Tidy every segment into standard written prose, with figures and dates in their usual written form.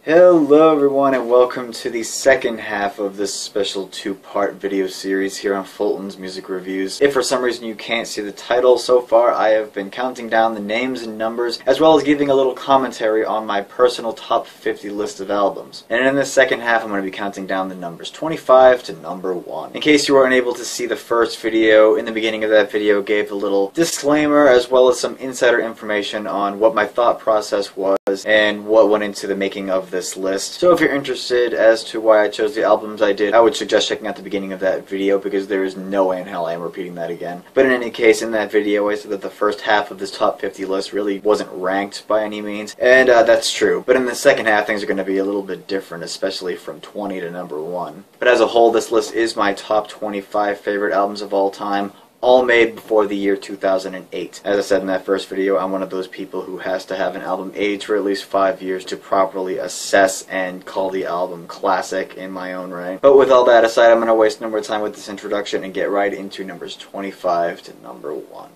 Hello everyone and welcome to the second half of this special two-part video series here on Fulton's Music Reviews. If for some reason you can't see the title so far, I have been counting down the names and numbers as well as giving a little commentary on my personal top 50 list of albums. And in this second half I'm going to be counting down the numbers 25 to number 1. In case you weren't able to see the first video, in the beginning of that video gave a little disclaimer as well as some insider information on what my thought process was and what went into the making of this list. So if you're interested as to why I chose the albums I did, I would suggest checking out the beginning of that video because there is no way in hell I am repeating that again. But in any case, in that video I said that the first half of this top 50 list really wasn't ranked by any means, and that's true. But in the second half things are going to be a little bit different, especially from 20 to number 1. But as a whole, this list is my top 25 favorite albums of all time, all made before the year 2008. As I said in that first video, I'm one of those people who has to have an album age for at least 5 years to properly assess and call the album classic in my own right. But with all that aside, I'm going to waste no more time with this introduction and get right into numbers 25 to number 1.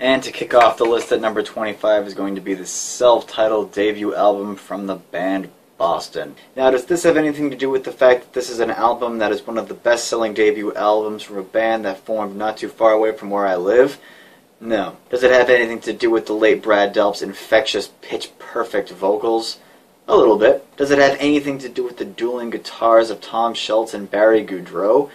And to kick off the list at number 25 is going to be the self-titled debut album from the band Boston. Now, does this have anything to do with the fact that this is an album that is one of the best-selling debut albums from a band that formed not too far away from where I live? No. Does it have anything to do with the late Brad Delp's infectious, pitch-perfect vocals? A little bit. Does it have anything to do with the dueling guitars of Tom Schultz and Barry Goudreau?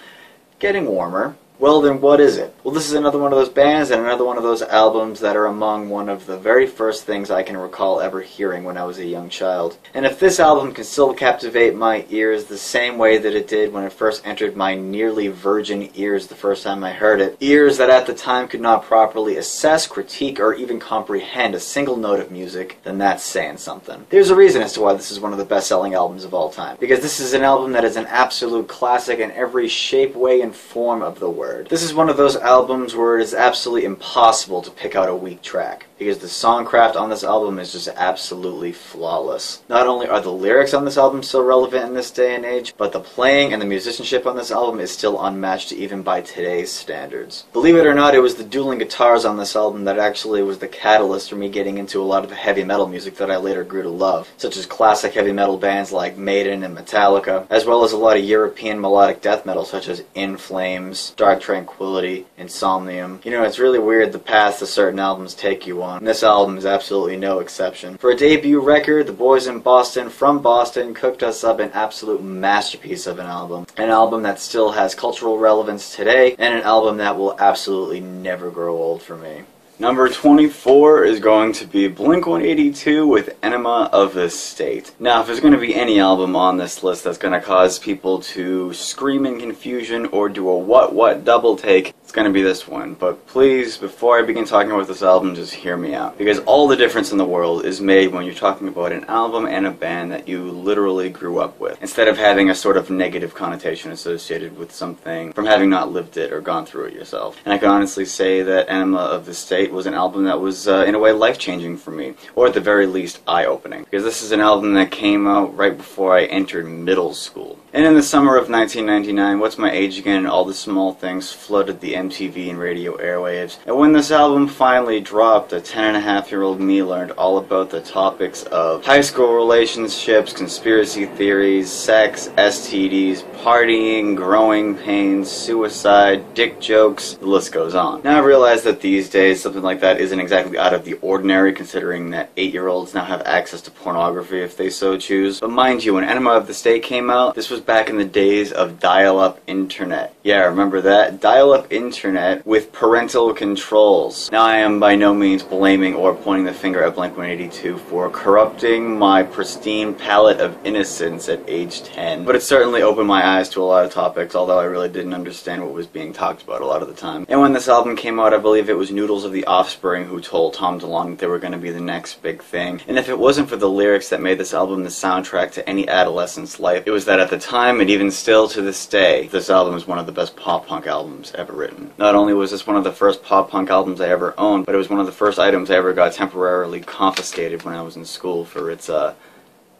Getting warmer. Well, then what is it? Well, this is another one of those bands and another one of those albums that are among one of the very first things I can recall ever hearing when I was a young child. And if this album can still captivate my ears the same way that it did when it first entered my nearly virgin ears the first time I heard it, ears that at the time could not properly assess, critique, or even comprehend a single note of music, then that's saying something. There's a reason as to why this is one of the best-selling albums of all time. Because this is an album that is an absolute classic in every shape, way, and form of the word. This is one of those albums where it is absolutely impossible to pick out a weak track, because the songcraft on this album is just absolutely flawless. Not only are the lyrics on this album still relevant in this day and age, but the playing and the musicianship on this album is still unmatched even by today's standards. Believe it or not, it was the dueling guitars on this album that actually was the catalyst for me getting into a lot of the heavy metal music that I later grew to love, such as classic heavy metal bands like Maiden and Metallica, as well as a lot of European melodic death metal such as In Flames, Dark Tranquillity, Insomnium. You know, it's really weird the paths that certain albums take you on, and this album is absolutely no exception. For a debut record, the boys in Boston from Boston cooked us up an absolute masterpiece of an album that still has cultural relevance today, and an album that will absolutely never grow old for me. Number 24 is going to be Blink-182 with Enema of the State. Now, if there's going to be any album on this list that's going to cause people to scream in confusion or do a what double take, it's going to be this one. But please, before I begin talking about this album, just hear me out. Because all the difference in the world is made when you're talking about an album and a band that you literally grew up with, instead of having a sort of negative connotation associated with something from having not lived it or gone through it yourself. And I can honestly say that Enema of the State was an album that was, in a way, life-changing for me, or at the very least, eye-opening. Because this is an album that came out right before I entered middle school. And in the summer of 1999, what's my age again, all the small things flooded the MTV and radio airwaves. And when this album finally dropped, a 10-and-a-half-year-old me learned all about the topics of high school relationships, conspiracy theories, sex, STDs, partying, growing pains, suicide, dick jokes, the list goes on. Now I realize that these days something like that isn't exactly out of the ordinary, considering that 8-year-olds now have access to pornography if they so choose. But mind you, when Enema of the State came out, this was back in the days of dial-up internet. Yeah, remember that? Dial-up internet with parental controls. Now I am by no means blaming or pointing the finger at Blink-182 for corrupting my pristine palate of innocence at age 10, but it certainly opened my eyes to a lot of topics, although I really didn't understand what was being talked about a lot of the time. And when this album came out, I believe it was Noodles of the Offspring who told Tom DeLonge that they were going to be the next big thing. And if it wasn't for the lyrics that made this album the soundtrack to any adolescent's life, it was that at the time, and even still to this day, this album is one of the best pop-punk albums ever written. Not only was this one of the first pop-punk albums I ever owned, but it was one of the first items I ever got temporarily confiscated when I was in school for its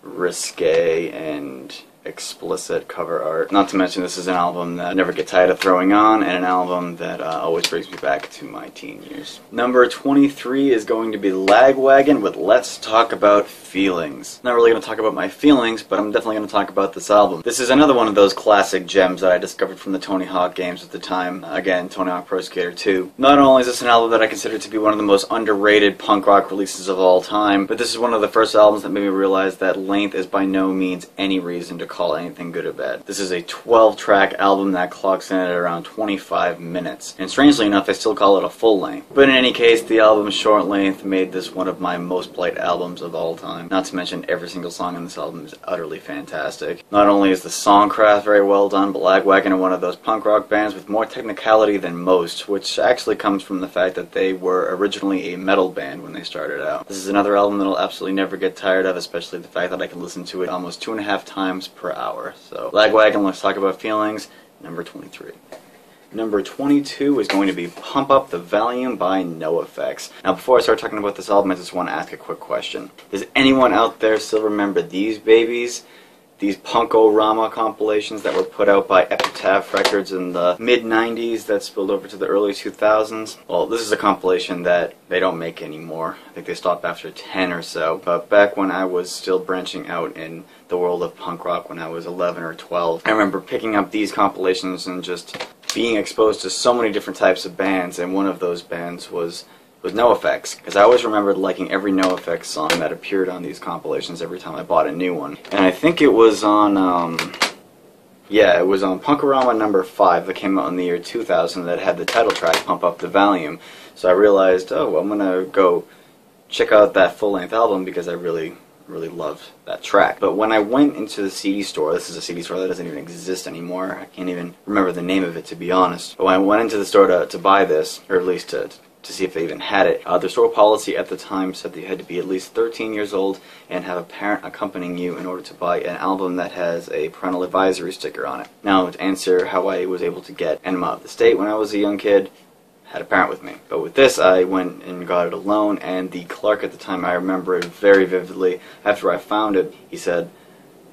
risque and explicit cover art. Not to mention this is an album that I never get tired of throwing on, and an album that always brings me back to my teen years. Number 23 is going to be Lagwagon with Let's Talk About Feelings. Not really going to talk about my feelings, but I'm definitely going to talk about this album. This is another one of those classic gems that I discovered from the Tony Hawk games at the time. Again, Tony Hawk Pro Skater 2. Not only is this an album that I consider to be one of the most underrated punk rock releases of all time, but this is one of the first albums that made me realize that length is by no means any reason to call anything good or bad. This is a 12-track album that clocks in at around 25 minutes. And strangely enough, they still call it a full length. But in any case, the album's short length made this one of my most played albums of all time. Not to mention every single song on this album is utterly fantastic. Not only is the songcraft very well done, but Lagwagon are one of those punk rock bands with more technicality than most, which actually comes from the fact that they were originally a metal band when they started out. This is another album that I'll absolutely never get tired of, especially the fact that I can listen to it almost 2.5 times per hour. So, Lagwagon, Let's Talk About Feelings, number 23. Number 22 is going to be Pump Up the Volume by NoFX. Now, before I start talking about this album, I just want to ask a quick question. Does anyone out there still remember these babies? These Punk-O-Rama compilations that were put out by Epitaph Records in the mid-90s that spilled over to the early 2000s? Well, this is a compilation that they don't make anymore. I think they stopped after 10 or so. But back when I was still branching out in the world of punk rock when I was 11 or 12, I remember picking up these compilations and just being exposed to so many different types of bands, and one of those bands was NoFX, because I always remembered liking every NoFX song that appeared on these compilations every time I bought a new one. And I think it was on, it was on Punk-O-Rama number 5 that came out in the year 2000 that had the title track, Pump Up the Volume. So I realized, oh, I'm going to go check out that full-length album because I really loved that track. But when I went into the CD store, this is a CD store that doesn't even exist anymore, I can't even remember the name of it, to be honest. But when I went into the store to buy this, or at least to see if they even had it, the store policy at the time said that you had to be at least 13 years old and have a parent accompanying you in order to buy an album that has a parental advisory sticker on it. Now, to answer how I was able to get Enema of the State when I was a young kid, had a parent with me. But with this, I went and got it alone, and the clerk at the time, I remember it very vividly. After I found it, he said,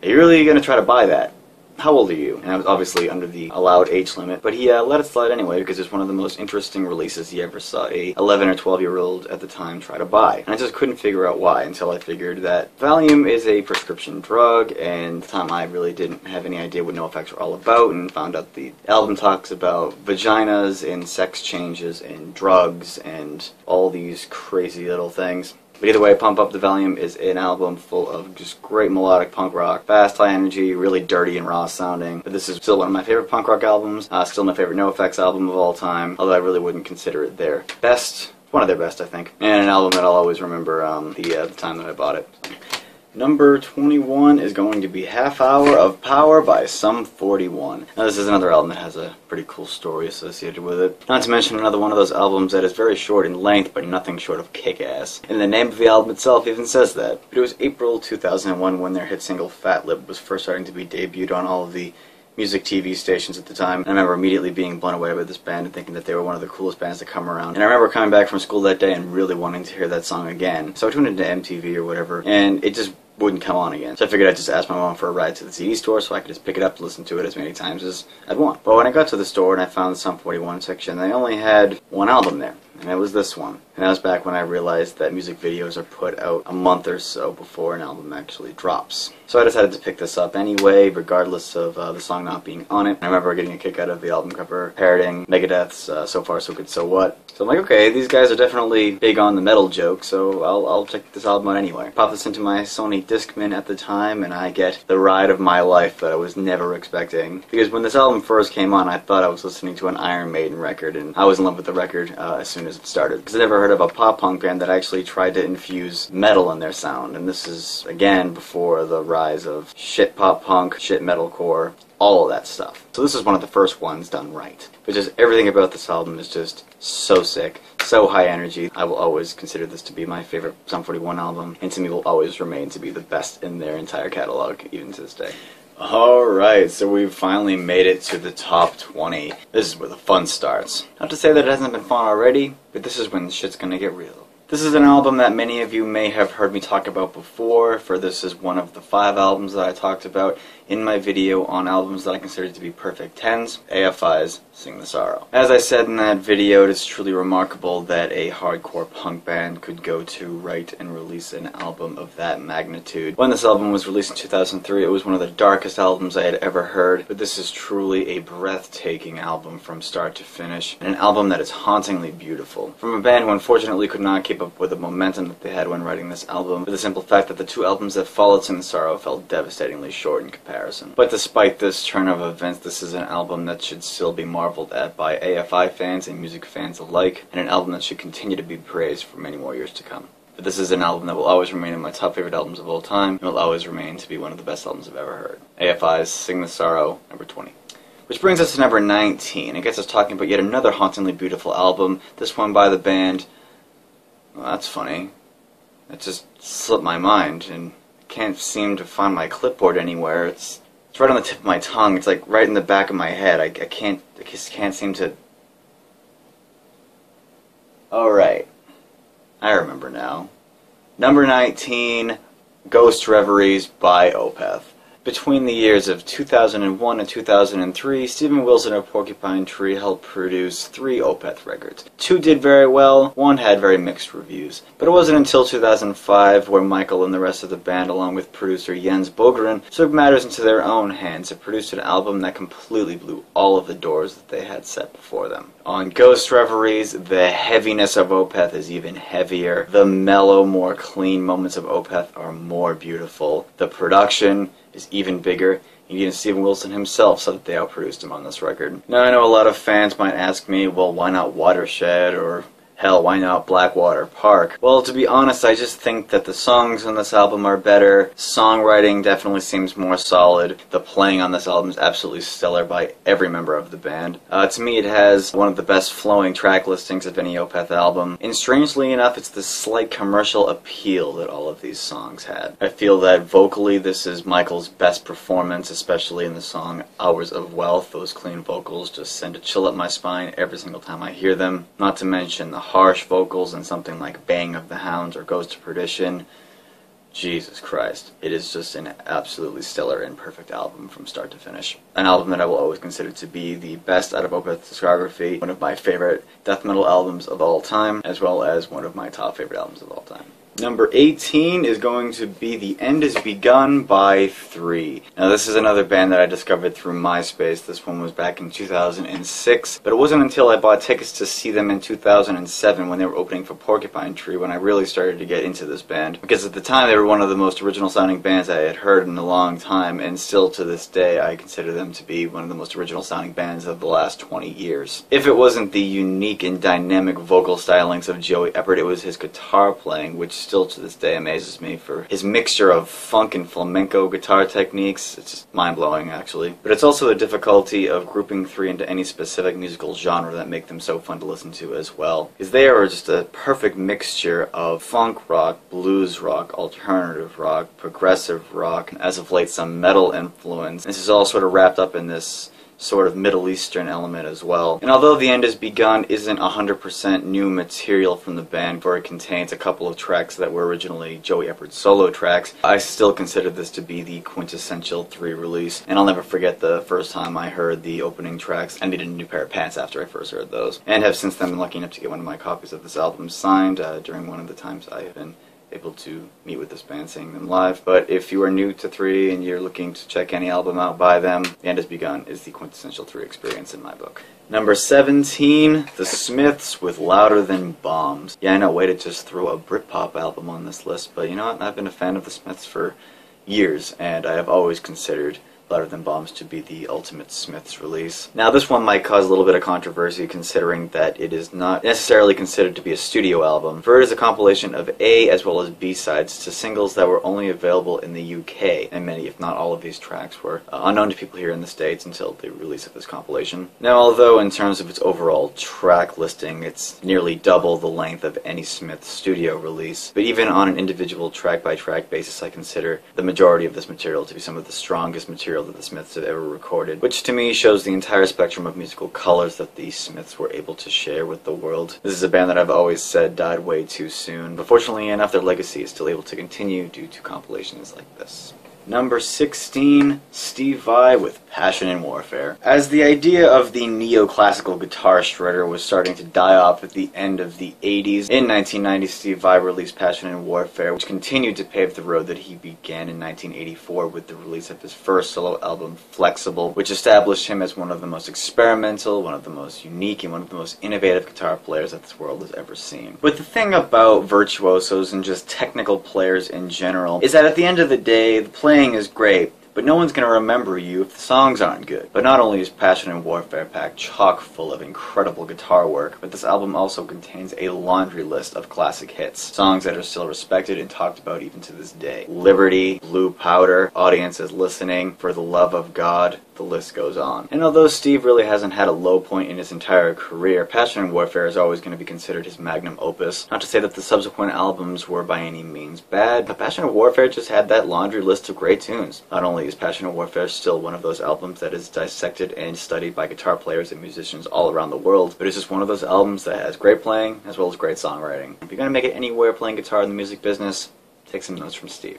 "Are you really going to try to buy that? How old are you?" And I was obviously under the allowed age limit, but he let it slide anyway because it's one of the most interesting releases he ever saw a 11 or 12-year-old at the time try to buy. And I just couldn't figure out why until I figured that Valium is a prescription drug, and at the time I really didn't have any idea what NoFX were all about, and found out the album talks about vaginas and sex changes and drugs and all these crazy little things. But either way, Pump Up the Volume is an album full of just great melodic punk rock, fast, high energy, really dirty and raw sounding. But this is still one of my favorite punk rock albums, still my favorite NoFX album of all time, although I really wouldn't consider it their best. One of their best, I think. And an album that I'll always remember the time that I bought it. Number 21 is going to be Half Hour of Power by Sum 41. Now this is another album that has a pretty cool story associated with it. Not to mention another one of those albums that is very short in length, but nothing short of kick-ass. And the name of the album itself even says that. But it was April 2001 when their hit single Fat Lip was first starting to be debuted on all of the music TV stations at the time. And I remember immediately being blown away by this band and thinking that they were one of the coolest bands to come around. And I remember coming back from school that day and really wanting to hear that song again. So I tuned into MTV or whatever, and it just wouldn't come on again. So I figured I'd just ask my mom for a ride to the CD store so I could just pick it up and listen to it as many times as I'd want. But when I got to the store and I found the Sum 41 section, they only had one album there, and it was this one. And that was back when I realized that music videos are put out a month or so before an album actually drops. So I decided to pick this up anyway, regardless of the song not being on it. I remember getting a kick out of the album cover parroting Megadeth's So Far So Good So What. So I'm like, okay, these guys are definitely big on the metal joke, so I'll check this album out anyway. Pop this into my Sony Discman at the time, and I get the ride of my life that I was never expecting. Because when this album first came on, I thought I was listening to an Iron Maiden record, and I was in love with the record as soon as it started. Because I never heard of a pop-punk band that actually tried to infuse metal in their sound, and this is, again, before the rise of shit pop-punk, shit metalcore, all of that stuff. So this is one of the first ones done right. But just everything about this album is just so sick, so high energy. I will always consider this to be my favorite Sum 41 album, and to me will always remain to be the best in their entire catalog, even to this day. Alright, so we've finally made it to the top 20. This is where the fun starts. Not to say that it hasn't been fun already, but this is when shit's gonna get real. This is an album that many of you may have heard me talk about before, for this is one of the 5 albums that I talked about in my video on albums that I consider to be perfect 10s, AFI's Sing the Sorrow. As I said in that video, it is truly remarkable that a hardcore punk band could go to write and release an album of that magnitude. When this album was released in 2003, it was one of the darkest albums I had ever heard, but this is truly a breathtaking album from start to finish, and an album that is hauntingly beautiful. From a band who unfortunately could not keep up with the momentum that they had when writing this album, for the simple fact that the 2 albums that followed Sing the Sorrow fell devastatingly short in comparison. But despite this turn of events, this is an album that should still be marveled at by AFI fans and music fans alike, and an album that should continue to be praised for many more years to come. But this is an album that will always remain in my top favorite albums of all time, and will always remain to be one of the best albums I've ever heard. AFI's Sing the Sorrow, number 20. Which brings us to number 19. It gets us talking about yet another hauntingly beautiful album, this one by the band... Well, that's funny. That just slipped my mind, and I can't seem to find my clipboard anywhere. It's right on the tip of my tongue. It's like right in the back of my head. I just can't seem to... Alright. I remember now. Number 19, Ghost Reveries by Opeth. Between the years of 2001 and 2003, Steven Wilson of Porcupine Tree helped produce 3 Opeth records. 2 did very well, 1 had very mixed reviews. But it wasn't until 2005 where Michael and the rest of the band, along with producer Jens Bogren, took matters into their own hands and produced an album that completely blew all of the doors that they had set before them. On Ghost Reveries, the heaviness of Opeth is even heavier. The mellow, more clean moments of Opeth are more beautiful. The production is even bigger. Even Steven Wilson himself said that they outproduced him on this record. Now, I know a lot of fans might ask me, well, why not Watershed, or hell, why not Blackwater Park? Well, to be honest, I just think that the songs on this album are better. Songwriting definitely seems more solid. The playing on this album is absolutely stellar by every member of the band. To me, it has one of the best flowing track listings of any Opeth album. And strangely enough, it's the slight commercial appeal that all of these songs had. I feel that vocally, this is Michael's best performance, especially in the song Hours of Wealth. Those clean vocals just send a chill up my spine every single time I hear them. Not to mention the harsh vocals in something like Bang of the Hounds or Goes to Perdition. Jesus Christ. It is just an absolutely stellar and perfect album from start to finish. An album that I will always consider to be the best out of Opeth's discography, one of my favorite death metal albums of all time, as well as one of my top favorite albums of all time. Number 18 is going to be The End Has Begun by 3. Now, this is another band that I discovered through MySpace. This one was back in 2006, but it wasn't until I bought tickets to see them in 2007 when they were opening for Porcupine Tree when I really started to get into this band. Because at the time, they were one of the most original sounding bands I had heard in a long time, and still to this day, I consider them to be one of the most original sounding bands of the last 20 years. If it wasn't the unique and dynamic vocal stylings of Joey Eppert, it was his guitar playing, which still to this day amazes me for his mixture of funk and flamenco guitar techniques. It's just mind-blowing, actually. But it's also the difficulty of grouping 3 into any specific musical genre that make them so fun to listen to as well. Because they are just a perfect mixture of funk rock, blues rock, alternative rock, progressive rock, and as of late some metal influence. This is all sort of wrapped up in this sort of Middle Eastern element as well. And although The End Has Begun isn't 100% new material from the band, for it contains a couple of tracks that were originally Joey Eppert's solo tracks, I still consider this to be the quintessential 3 release. And I'll never forget the first time I heard the opening tracks. I needed a new pair of pants after I first heard those. And have since then been lucky enough to get one of my copies of this album signed during one of the times I have been able to meet with this band, seeing them live. But if you are new to 3 and you're looking to check any album out by them, The End Has Begun is the quintessential 3 experience in my book. Number 17, The Smiths with Louder Than Bombs. Yeah, I know, way to just throw a Britpop album on this list, but you know what, I've been a fan of The Smiths for years, and I have always considered Louder Than Bombs to be the ultimate Smiths release. Now, this one might cause a little bit of controversy considering that it is not necessarily considered to be a studio album, for it is a compilation of A as well as B-sides to singles that were only available in the UK, and many, if not all of these tracks, were unknown to people here in the States until the release of this compilation. Now, although in terms of its overall track listing, it's nearly double the length of any Smiths studio release, but even on an individual track-by-track basis, I consider the majority of this material to be some of the strongest material material that the Smiths have ever recorded, which to me shows the entire spectrum of musical colors that the Smiths were able to share with the world. This is a band that I've always said died way too soon, but fortunately enough their legacy is still able to continue due to compilations like this. Number 16, Steve Vai with Passion and Warfare. As the idea of the neoclassical guitar shredder was starting to die off at the end of the 80s, in 1990 Steve Vai released Passion and Warfare, which continued to pave the road that he began in 1984 with the release of his first solo album, Flexible, which established him as one of the most experimental, one of the most unique, and one of the most innovative guitar players that this world has ever seen. But the thing about virtuosos and just technical players in general is that at the end of the day, the playing is great, but no one's going to remember you if the songs aren't good. But not only is Passion and Warfare packed chock full of incredible guitar work, but this album also contains a laundry list of classic hits, songs that are still respected and talked about even to this day. Liberty, Blue Powder, Audience is Listening, For the Love of God, the list goes on. And although Steve really hasn't had a low point in his entire career, Passion and Warfare is always going to be considered his magnum opus. Not to say that the subsequent albums were by any means bad, but Passion and Warfare just had that laundry list of great tunes. Not only is Passion and Warfare still one of those albums that is dissected and studied by guitar players and musicians all around the world, but it's just one of those albums that has great playing as well as great songwriting. If you're going to make it anywhere playing guitar in the music business, take some notes from Steve.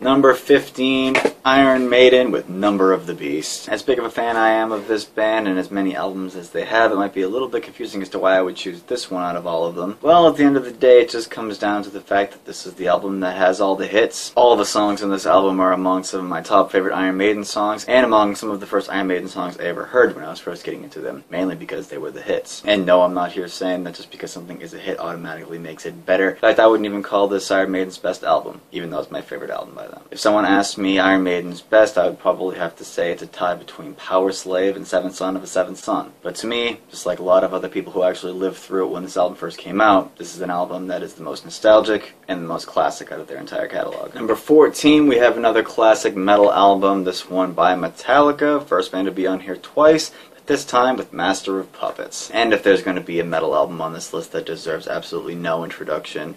Number 15, Iron Maiden with Number of the Beast. As big of a fan I am of this band and as many albums as they have, it might be a little bit confusing as to why I would choose this one out of all of them. Well, at the end of the day, it just comes down to the fact that this is the album that has all the hits. All the songs in this album are among some of my top favorite Iron Maiden songs, and among some of the first Iron Maiden songs I ever heard when I was first getting into them, mainly because they were the hits. And no, I'm not here saying that just because something is a hit automatically makes it better. In fact, I wouldn't even call this Iron Maiden's best album, even though it's my favorite album by them. If someone asked me Iron Maiden's best, I would probably have to say it's a tie between Power Slave and Seventh Son of a Seventh Son. But to me, just like a lot of other people who actually lived through it when this album first came out, this is an album that is the most nostalgic and the most classic out of their entire catalog. Number 14, we have another classic metal album, this one by Metallica, first band to be on here twice, this time with Master of Puppets. And if there's going to be a metal album on this list that deserves absolutely no introduction,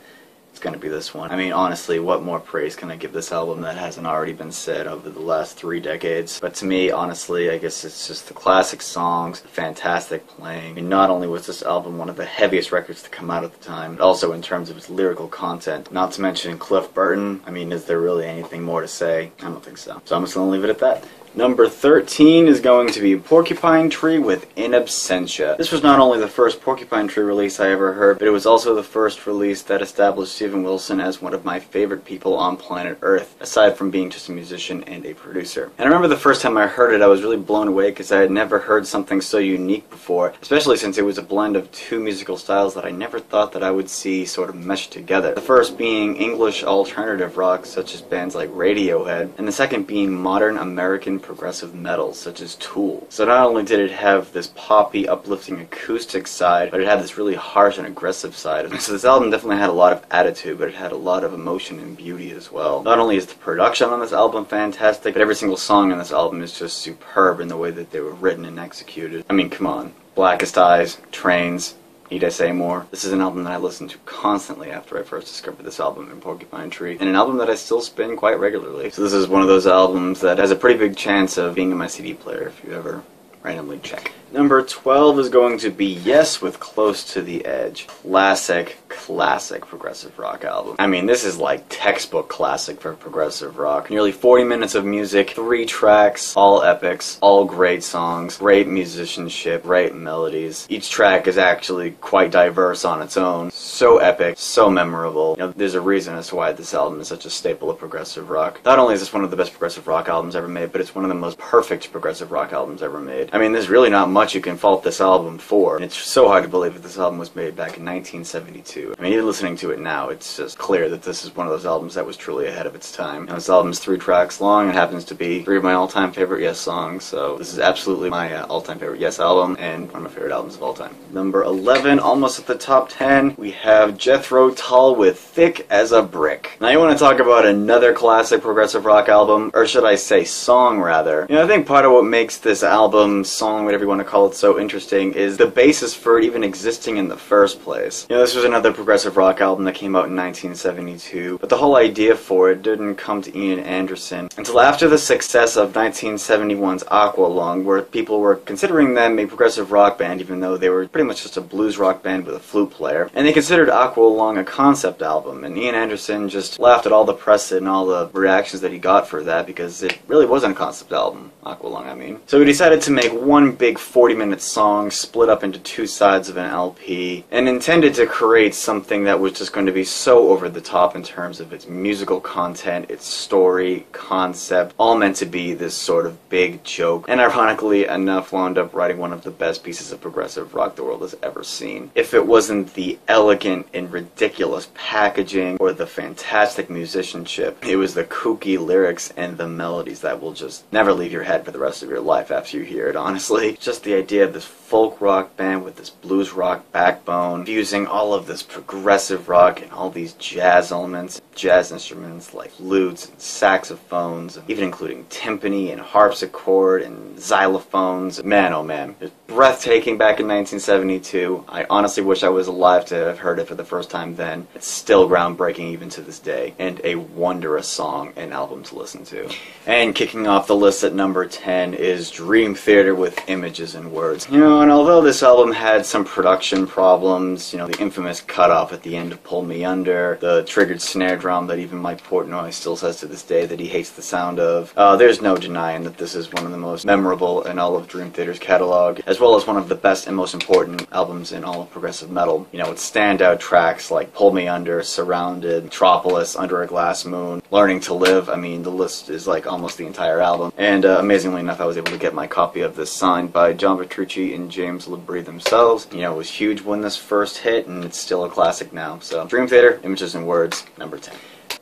it's going to be this one. I mean, honestly, what more praise can I give this album that hasn't already been said over the last 3 decades? But to me, honestly, I guess it's just the classic songs, fantastic playing. And not only was this album one of the heaviest records to come out at the time, but also in terms of its lyrical content. Not to mention Cliff Burton. I mean, is there really anything more to say? I don't think so. So I'm just going to leave it at that. Number 13 is going to be Porcupine Tree with In Absentia. This was not only the first Porcupine Tree release I ever heard, but it was also the first release that established Steven Wilson as one of my favorite people on planet Earth, aside from being just a musician and a producer. And I remember the first time I heard it, I was really blown away because I had never heard something so unique before, especially since it was a blend of 2 musical styles that I never thought that I would see sort of mesh together. The first being English alternative rock, such as bands like Radiohead, and the second being modern American progressive metal, such as Tool. So not only did it have this poppy, uplifting acoustic side, but it had this really harsh and aggressive side. So this album definitely had a lot of attitude, but it had a lot of emotion and beauty as well. Not only is the production on this album fantastic, but every single song on this album is just superb in the way that they were written and executed. I mean, come on. Blackest Eyes, Trains, Need I Say More? This is an album that I listened to constantly after I first discovered this album in Porcupine Tree, and an album that I still spin quite regularly. So this is one of those albums that has a pretty big chance of being in my CD player if you ever randomly check. Number 12 is going to be Yes with Close to the Edge. Classic progressive rock album. I mean, this is like textbook classic for progressive rock. Nearly 40 minutes of music, 3 tracks, all epics, all great songs, great musicianship, great melodies. Each track is actually quite diverse on its own. So epic, so memorable. You know, there's a reason as to why this album is such a staple of progressive rock. Not only is this one of the best progressive rock albums ever made, but it's one of the most perfect progressive rock albums ever made. I mean, there's really not much you can fault this album for. And it's so hard to believe that this album was made back in 1972. I mean, even listening to it now, it's just clear that this is one of those albums that was truly ahead of its time. And this album is 3 tracks long. It happens to be 3 of my all-time favorite Yes songs. So this is absolutely my all-time favorite Yes album and one of my favorite albums of all time. Number 11, almost at the top 10, we have Jethro Tull with Thick as a Brick. Now you want to talk about another classic progressive rock album, or should I say song rather. You know, I think part of what makes this album, song, whatever you want to call it so interesting is the basis for it even existing in the first place. You know, this was another progressive rock album that came out in 1972, but the whole idea for it didn't come to Ian Anderson until after the success of 1971's Aqualung, where people were considering them a progressive rock band, even though they were pretty much just a blues rock band with a flute player. And they considered Aqualung a concept album, and Ian Anderson just laughed at all the press and all the reactions that he got for that, because it really wasn't a concept album, Aqualung I mean. So he decided to make one big 40-minute song split up into two sides of an LP, and intended to create something that was just going to be so over the top in terms of its musical content, its story, concept, all meant to be this sort of big joke, and ironically enough wound up writing one of the best pieces of progressive rock the world has ever seen. If it wasn't the elegant and ridiculous packaging or the fantastic musicianship, it was the kooky lyrics and the melodies that will just never leave your head for the rest of your life after you hear it, honestly. Just the idea of this folk rock band with this blues rock backbone, fusing all of this progressive rock and all these jazz elements, jazz instruments like lutes and saxophones, even including timpani and harpsichord and xylophones. Man, oh man, it's breathtaking back in 1972. I honestly wish I was alive to have heard it for the first time then. It's still groundbreaking even to this day, and a wondrous song and album to listen to. And kicking off the list at number 10 is Dream Theater with Images and Words. You know, and although this album had some production problems, you know, the infamous cutoff at the end of Pull Me Under, the triggered snare drum that even Mike Portnoy still says to this day that he hates the sound of, there's no denying that this is one of the most memorable in all of Dream Theater's catalog, as well as one of the best and most important albums in all of progressive metal. You know, with standout tracks like Pull Me Under, Surrounded, Metropolis, Under a Glass Moon, Learning to Live. I mean, the list is like almost the entire album. And amazingly enough, I was able to get my copy of this signed by John Petrucci and James LaBrie themselves. You know, it was huge when this first hit, and it's still a classic now. So, Dream Theater, Images and Words, number 10.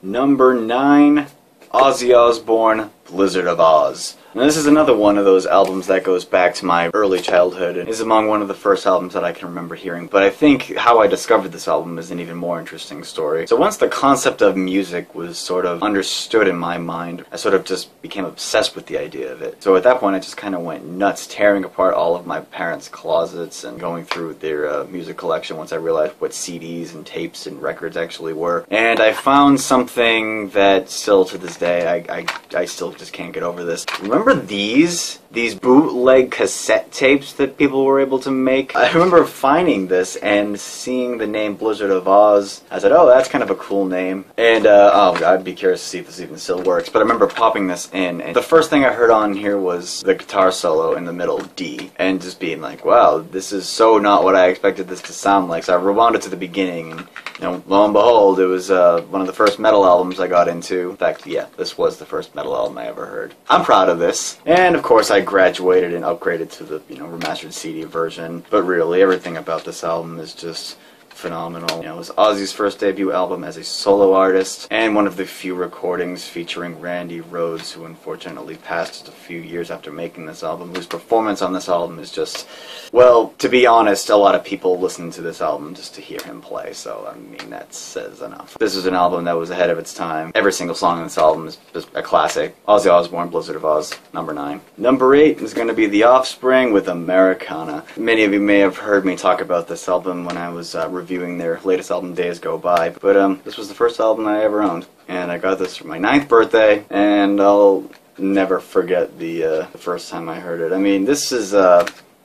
Number 9, Ozzy Osbourne, Blizzard of Oz. Now this is another one of those albums that goes back to my early childhood and is among one of the first albums that I can remember hearing. But I think how I discovered this album is an even more interesting story. So once the concept of music was sort of understood in my mind, I sort of just became obsessed with the idea of it. So at that point I just kind of went nuts, tearing apart all of my parents' closets and going through their music collection once I realized what CDs and tapes and records actually were. And I found something that still to this day, I still just can't get over this. Remember these bootleg cassette tapes that people were able to make? I remember finding this and seeing the name Blizzard of Oz. I said, oh, that's kind of a cool name. And, I'd be curious to see if this even still works. But I remember popping this in, and the first thing I heard on here was the guitar solo in the middle, D, and just being like, wow, this is so not what I expected this to sound like. So I rewound it to the beginning, and, you know, lo and behold, it was one of the first metal albums I got into. In fact, yeah, this was the first metal album I ever heard. I'm proud of this. And, of course, I graduated and upgraded to the, you know, remastered CD version. But really, everything about this album is just phenomenal. You know, it was Ozzy's first debut album as a solo artist, and one of the few recordings featuring Randy Rhoads, who unfortunately passed just a few years after making this album, whose performance on this album is just, well, to be honest, a lot of people listen to this album just to hear him play, so, I mean, that says enough. This is an album that was ahead of its time. Every single song on this album is just a classic. Ozzy Osbourne, Blizzard of Oz, number 9. Number 8 is going to be The Offspring with Americana. Many of you may have heard me talk about this album when I was reviewing their latest album, Days Go By, but this was the first album I ever owned, and I got this for my 9th birthday, and I'll never forget the first time I heard it. I mean, this is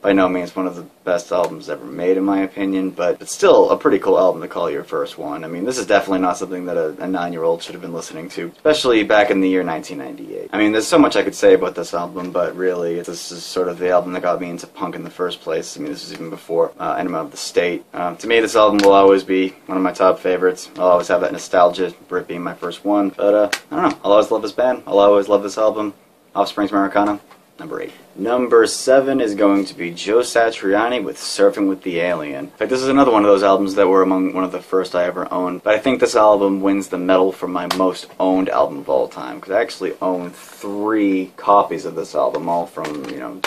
by no means one of the best albums ever made, in my opinion, but it's still a pretty cool album to call your first one. I mean, this is definitely not something that a 9-year-old should have been listening to, especially back in the year 1998. I mean, there's so much I could say about this album, but really, this is sort of the album that got me into punk in the first place. I mean, this was even before Enema of the State. To me, this album will always be one of my top favorites. I'll always have that nostalgia for it being my first one, but I don't know, I'll always love this band. I'll always love this album. Offspring's Americana, number 8. Number 7 is going to be Joe Satriani with Surfing with the Alien. In fact, this is another one of those albums that were among one of the first I ever owned, but I think this album wins the medal for my most owned album of all time, because I actually own 3 copies of this album, all from, you know,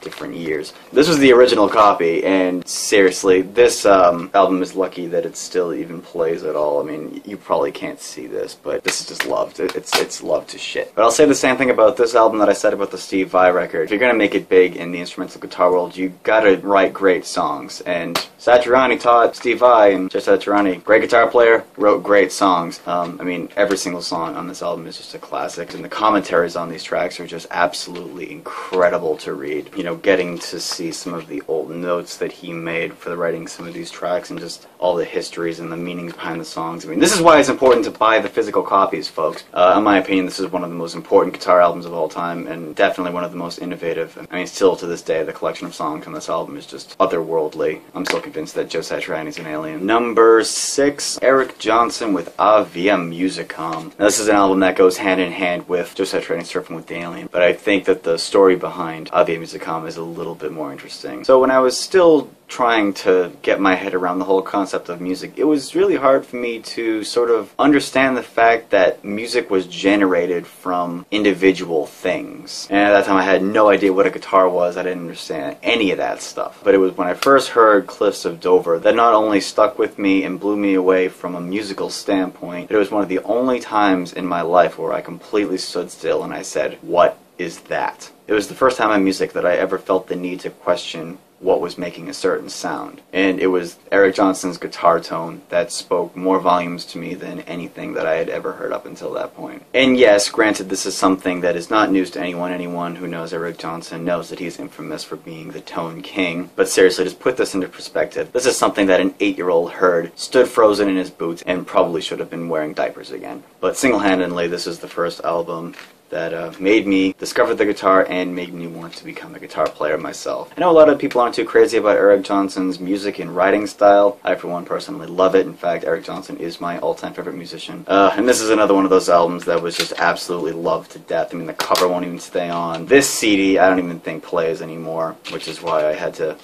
different years. This was the original copy, and seriously, this album is lucky that it still even plays at all. I mean, you probably can't see this, but this is just loved. It's loved to shit. But I'll say the same thing about this album that I said about the Steve Vai record. If you're gonna make it big in the instrumental guitar world, you gotta write great songs. And Satriani taught Steve Vai, and Joe Satriani, great guitar player, wrote great songs. I mean, every single song on this album is just a classic, and the commentaries on these tracks are just absolutely incredible to read. You know, getting to see some of the old notes that he made for the writing some of these tracks, and just all the histories and the meanings behind the songs. I mean, this is why it's important to buy the physical copies, folks. In my opinion, this is one of the most important guitar albums of all time, and definitely one of the most innovative. I mean, still to this day, the collection of songs on this album is just otherworldly. I'm still convinced that Joe Satriani is an alien. Number 6, Eric Johnson with Via Musicom. Now, this is an album that goes hand in hand with Joe Satriani Surfing with the Alien, but I think that the story behind Via Musicom is a little bit more interesting. So when I was still trying to get my head around the whole concept of music, it was really hard for me to sort of understand the fact that music was generated from individual things. And at that time I had no idea what a guitar was. I didn't understand any of that stuff. But it was when I first heard Cliffs of Dover that not only stuck with me and blew me away from a musical standpoint, but it was one of the only times in my life where I completely stood still and I said, "What is that?" It was the first time in music that I ever felt the need to question what was making a certain sound. And it was Eric Johnson's guitar tone that spoke more volumes to me than anything that I had ever heard up until that point. And yes, granted, this is something that is not news to anyone. Anyone who knows Eric Johnson knows that he's infamous for being the tone king. But seriously, just put this into perspective. This is something that an 8-year-old heard, stood frozen in his boots, and probably should have been wearing diapers again. But single-handedly, this is the first album that made me discover the guitar and made me want to become a guitar player myself. I know a lot of people aren't too crazy about Eric Johnson's music and writing style. I, for one, personally love it. In fact, Eric Johnson is my all-time favorite musician. And this is another one of those albums that was just absolutely loved to death. I mean, the cover won't even stay on. This CD, I don't even think plays anymore, which is why I had to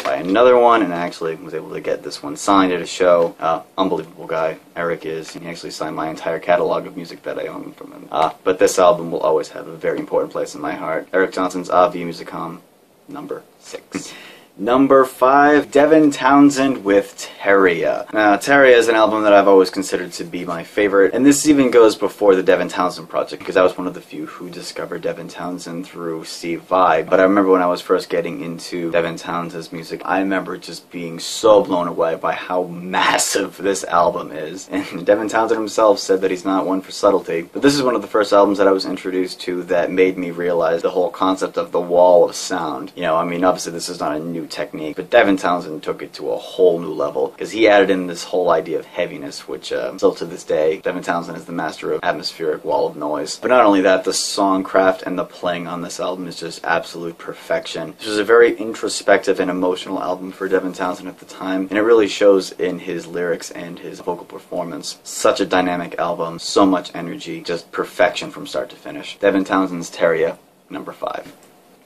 buy another one, and I actually was able to get this one signed at a show. Unbelievable guy Eric is, and he actually signed my entire catalog of music that I own from him. But this album will always have a very important place in my heart. Eric Johnson's Via Musicom, number 6. Number 5, Devin Townsend with Terria. Now, Terria is an album that I've always considered to be my favorite, and this even goes before the Devin Townsend project, because I was one of the few who discovered Devin Townsend through Steve Vai. But I remember when I was first getting into Devin Townsend's music, I remember just being so blown away by how massive this album is. And Devin Townsend himself said that he's not one for subtlety, but this is one of the first albums that I was introduced to that made me realize the whole concept of the wall of sound. You know, I mean, obviously this is not a new technique, but Devin Townsend took it to a whole new level, because he added in this whole idea of heaviness, which still to this day, Devin Townsend is the master of atmospheric wall of noise. But not only that, the songcraft and the playing on this album is just absolute perfection. This was a very introspective and emotional album for Devin Townsend at the time, and it really shows in his lyrics and his vocal performance. Such a dynamic album, so much energy, just perfection from start to finish. Devin Townsend's Terria, number 5.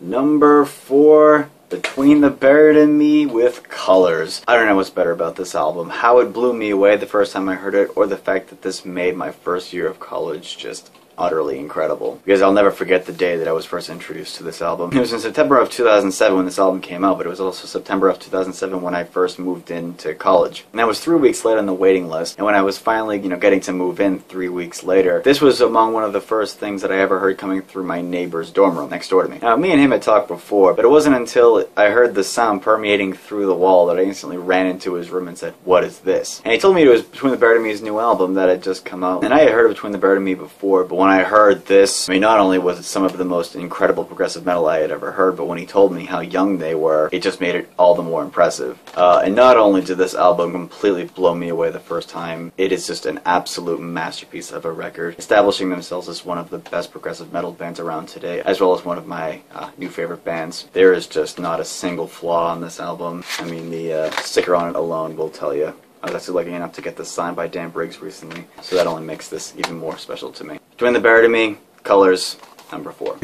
Number 4, Between the Buried and Me with Colors. I don't know what's better about this album, how it blew me away the first time I heard it, or the fact that this made my first year of college just utterly incredible. Because I'll never forget the day that I was first introduced to this album. It was in September of 2007 when this album came out, but it was also September of 2007 when I first moved into college. And I was 3 weeks late on the waiting list, and when I was finally, getting to move in 3 weeks later, this was among one of the first things that I ever heard coming through my neighbor's dorm room next door to me. Now, me and him had talked before, but it wasn't until I heard the sound permeating through the wall that I instantly ran into his room and said, "What is this?" And he told me it was Between the Buried and Me's new album that had just come out. And I had heard of Between the Buried and Me before, but when I heard this, I mean, not only was it some of the most incredible progressive metal I had ever heard, but when he told me how young they were, it just made it all the more impressive. And not only did this album completely blow me away the first time, it is just an absolute masterpiece of a record, establishing themselves as one of the best progressive metal bands around today, as well as one of my new favorite bands. There is just not a single flaw on this album. I mean, the sticker on it alone will tell you. I was actually lucky enough to get this signed by Dan Briggs recently, so that only makes this even more special to me. Between the Buried and Me, Colors, number 4.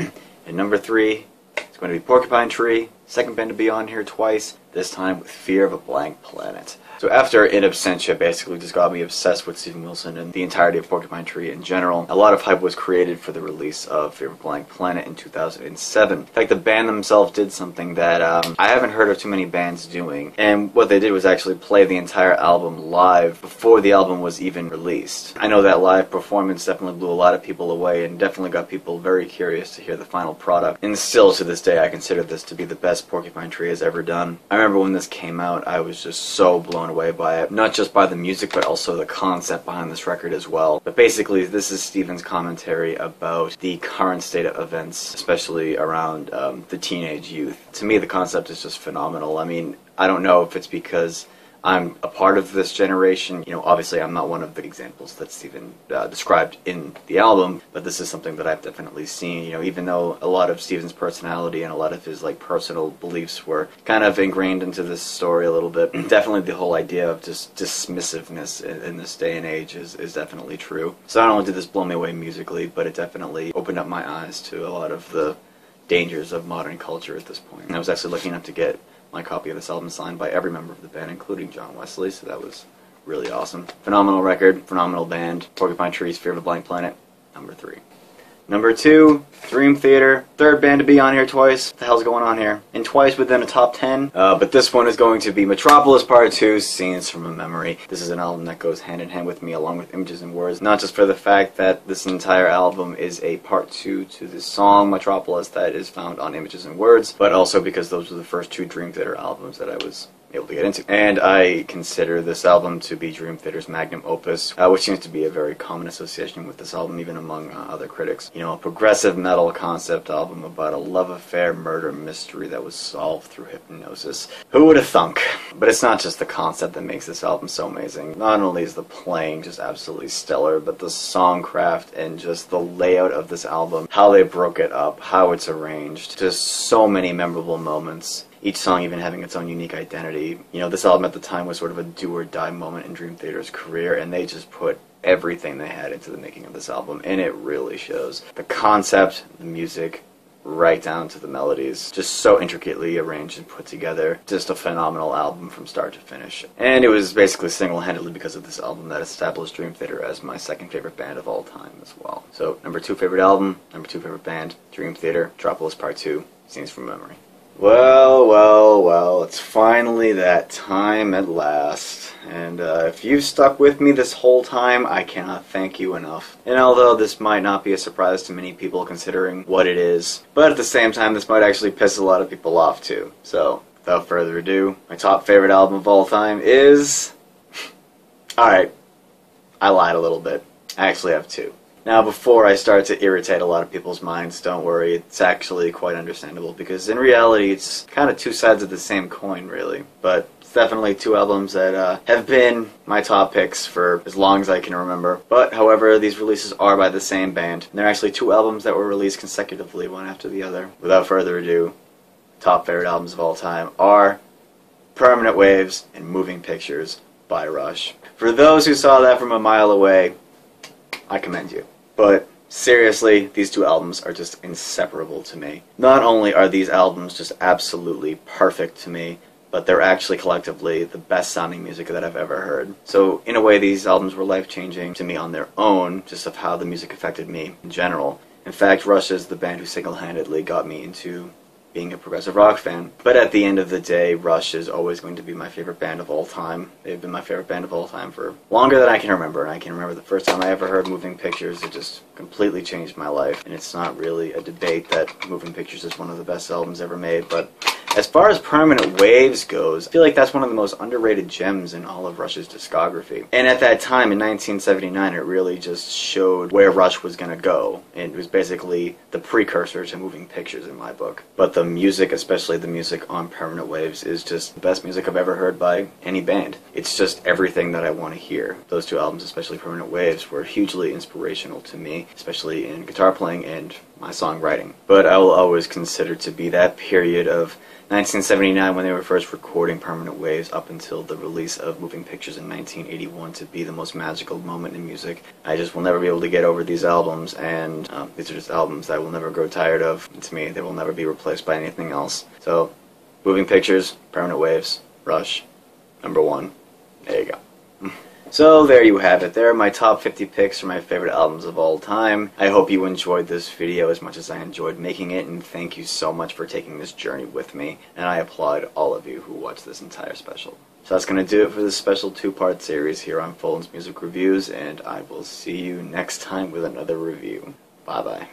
And number 3, it's going to be Porcupine Tree, second band to be on here twice, this time with Fear of a Blank Planet. So after In Absentia basically just got me obsessed with Steven Wilson and the entirety of Porcupine Tree in general, a lot of hype was created for the release of Favorite Blank Planet in 2007. In fact, the band themselves did something that I haven't heard of too many bands doing, and what they did was actually play the entire album live before the album was even released. I know that live performance definitely blew a lot of people away and definitely got people very curious to hear the final product, and still to this day I consider this to be the best Porcupine Tree has ever done. I remember when this came out, I was just so blown away by it, not just by the music but also the concept behind this record as well. But basically this is Steven's commentary about the current state of events, especially around the teenage youth. To me the concept is just phenomenal. I mean, I don't know if it's because I'm a part of this generation. You know, obviously I'm not one of the examples that Steven described in the album, but this is something that I've definitely seen. You know, even though a lot of Steven's personality and a lot of his like personal beliefs were kind of ingrained into this story a little bit, definitely the whole idea of just dismissiveness in this day and age is definitely true. So not only did this blow me away musically, but it definitely opened up my eyes to a lot of the dangers of modern culture at this point. And I was actually lucky enough to get my copy of this album signed by every member of the band, including John Wesley, so that was really awesome. Phenomenal record, phenomenal band. Porcupine Tree's Favorite Blank Planet, number 3. Number 2, Dream Theater. Third band to be on here twice. What the hell's going on here? And twice within a top 10. But this one is going to be Metropolis Part 2, Scenes from a Memory. This is an album that goes hand in hand with me along with Images and Words. Not just for the fact that this entire album is a part 2 to the song Metropolis that is found on Images and Words, but also because those were the first 2 Dream Theater albums that I was able to get into. And I consider this album to be Dream Theater's magnum opus, which seems to be a very common association with this album, even among other critics. You know, a progressive metal concept album about a love affair murder mystery that was solved through hypnosis. Who would have thunk? But it's not just the concept that makes this album so amazing. Not only is the playing just absolutely stellar, but the songcraft and just the layout of this album, how they broke it up, how it's arranged, just so many memorable moments. Each song even having its own unique identity. You know, this album at the time was sort of a do-or-die moment in Dream Theater's career, and they just put everything they had into the making of this album, and it really shows. The concept, the music, right down to the melodies, just so intricately arranged and put together. Just a phenomenal album from start to finish. And it was basically single-handedly because of this album that established Dream Theater as my second favorite band of all time as well. So, number 2 favorite album, number 2 favorite band, Dream Theater, Metropolis Part 2, Scenes from Memory. Well, it's finally that time at last, and if you've stuck with me this whole time, I cannot thank you enough. And although this might not be a surprise to many people considering what it is, but at the same time this might actually piss a lot of people off too. So, without further ado, my top favorite album of all time is... Alright, I lied a little bit. I actually have 2. Now, before I start to irritate a lot of people's minds, don't worry, it's actually quite understandable, because in reality it's kind of 2 sides of the same coin, really. But it's definitely 2 albums that have been my top picks for as long as I can remember. But, however, these releases are by the same band, and they're actually 2 albums that were released consecutively, one after the other. Without further ado, top favorite albums of all time are Permanent Waves and Moving Pictures by Rush. For those who saw that from a mile away, I commend you. But seriously, these 2 albums are just inseparable to me. Not only are these albums just absolutely perfect to me, but they're actually collectively the best sounding music that I've ever heard. So in a way, these albums were life-changing to me on their own, just of how the music affected me in general. In fact, Rush is the band who single-handedly got me into being a progressive rock fan. But at the end of the day, Rush is always going to be my favorite band of all time. They've been my favorite band of all time for longer than I can remember. And I can remember the first time I ever heard Moving Pictures, it just completely changed my life. And it's not really a debate that Moving Pictures is one of the best albums ever made, but as far as Permanent Waves goes, I feel like that's one of the most underrated gems in all of Rush's discography. And at that time, in 1979, it really just showed where Rush was going to go. And it was basically the precursor to Moving Pictures in my book. But the music, especially the music on Permanent Waves, is just the best music I've ever heard by any band. It's just everything that I want to hear. Those 2 albums, especially Permanent Waves, were hugely inspirational to me, especially in guitar playing and my songwriting. But I will always consider to be that period of 1979, when they were first recording Permanent Waves, up until the release of Moving Pictures in 1981, to be the most magical moment in music. I just will never be able to get over these albums, and these are just albums that I will never grow tired of. And to me, they will never be replaced by anything else. So, Moving Pictures, Permanent Waves, Rush, number 1. There you go. So there you have it. There are my top 50 picks for my favorite albums of all time. I hope you enjoyed this video as much as I enjoyed making it, and thank you so much for taking this journey with me, and I applaud all of you who watched this entire special. So that's going to do it for this special two-part series here on Fulton's Music Reviews, and I will see you next time with another review. Bye-bye.